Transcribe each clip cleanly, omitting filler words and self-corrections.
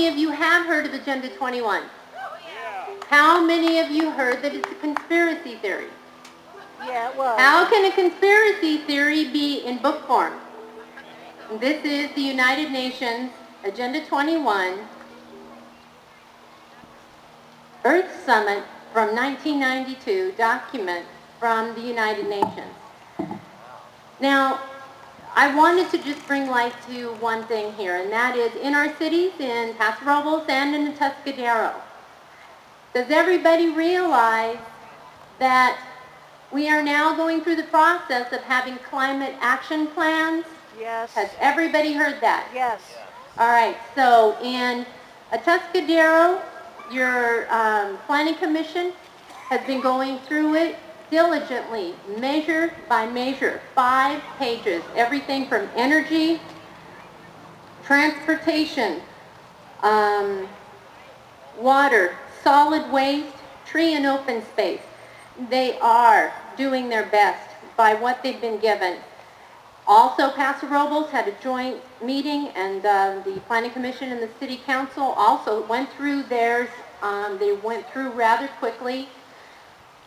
many of you have heard of Agenda 21? How many of you heard that it's a conspiracy theory? Yeah, it was. How can a conspiracy theory be in book form? This is the United Nations Agenda 21 Earth Summit from 1992 document from the United Nations. Now, I wanted to just bring light to one thing here, and that is in our cities, in Paso Robles and in Tuscadero. Does everybody realize that we are now going through the process of having climate action plans? Yes. Has everybody heard that? Yes. All right, so in Tuscadero, your planning commission has been going through it diligently, measure by measure, 5 pages, everything from energy, transportation, water, solid waste, tree and open space. They are doing their best by what they've been given. Also, Paso Robles had a joint meeting, and the Planning Commission and the City Council also went through theirs. They went through rather quickly.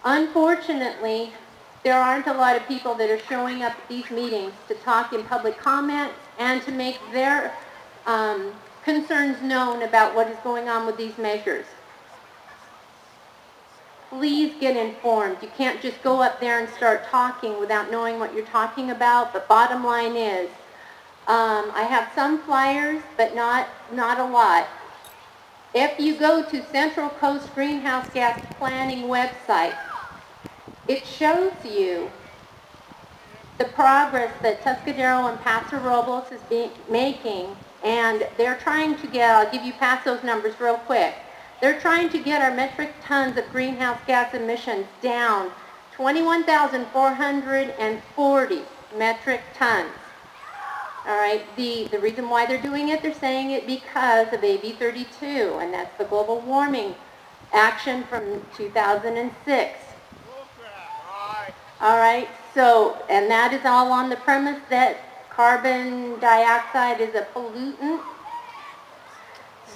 Unfortunately, there aren't a lot of people that are showing up at these meetings to talk in public comment and to make their concerns known about what is going on with these measures. Please get informed. You can't just go up there and start talking without knowing what you're talking about. But bottom line is, I have some flyers, but not a lot. If you go to Central Coast Greenhouse Gas Planning website, it shows you the progress that Tuscadero and Paso Robles is making, and they're trying to get, I'll give you Paso's numbers real quick. They're trying to get our metric tons of greenhouse gas emissions down 21,440 metric tons. All right, the reason why they're doing it, they're saying it because of AB 32, and that's the global warming action from 2006. All right, so, and that is all on the premise that carbon dioxide is a pollutant.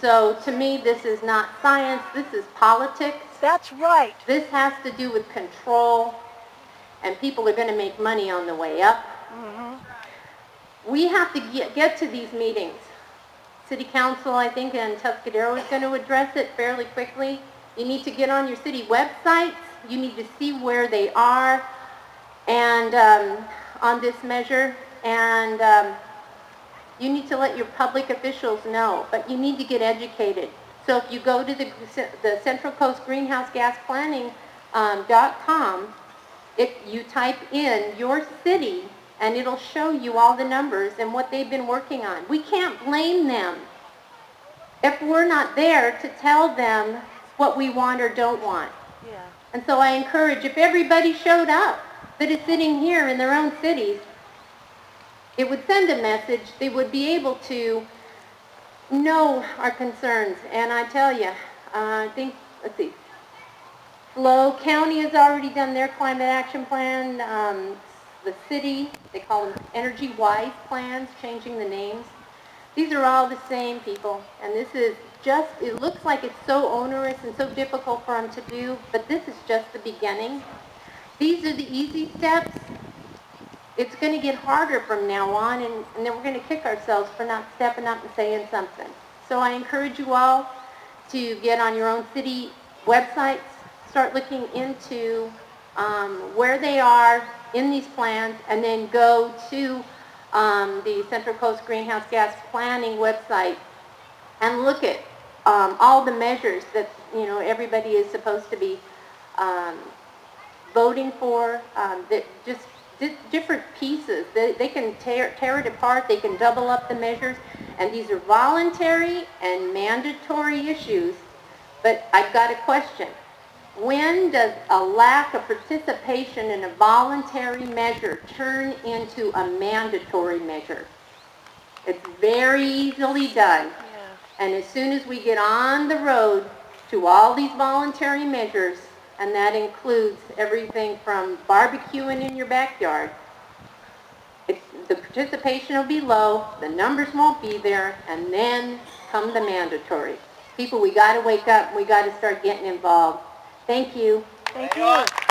So to me, this is not science, this is politics. That's right. This has to do with control, and people are going to make money on the way up. Mm-hmm. We have to get to these meetings. City Council, I think, and Tuscadero is going to address it fairly quickly. You need to get on your city websites. You need to see where they are and on this measure. And you need to let your public officials know, but you need to get educated. So if you go to the Central Coast Greenhouse Gas Planning.com, if you type in your city, and it'll show you all the numbers and what they've been working on. We can't blame them if we're not there to tell them what we want or don't want. Yeah. And so I encourage, if everybody showed up that is sitting here in their own cities, it would send a message. They would be able to know our concerns. And I tell you, I think, let's see, Flo County has already done their climate action plan. The city, they call them energy-wise plans, changing the names. These are all the same, people. And this is just, it looks like it's so onerous and so difficult for them to do, but this is just the beginning. These are the easy steps. It's going to get harder from now on, and then we're going to kick ourselves for not stepping up and saying something. So I encourage you all to get on your own city websites, start looking into where they are in these plans, and then go to the Central Coast Greenhouse Gas Planning website and look at all the measures that everybody is supposed to be voting for. That just different pieces. They can tear it apart. They can double up the measures, and these are voluntary and mandatory issues. But I've got a question. When does a lack of participation in a voluntary measure turn into a mandatory measure? It's very easily done. Yeah. And as soon as we get on the road to all these voluntary measures, and that includes everything from barbecuing in your backyard, the participation will be low, the numbers won't be there, and then come the mandatory. People, we got to wake up. We got to start getting involved. Thank you. Thank you.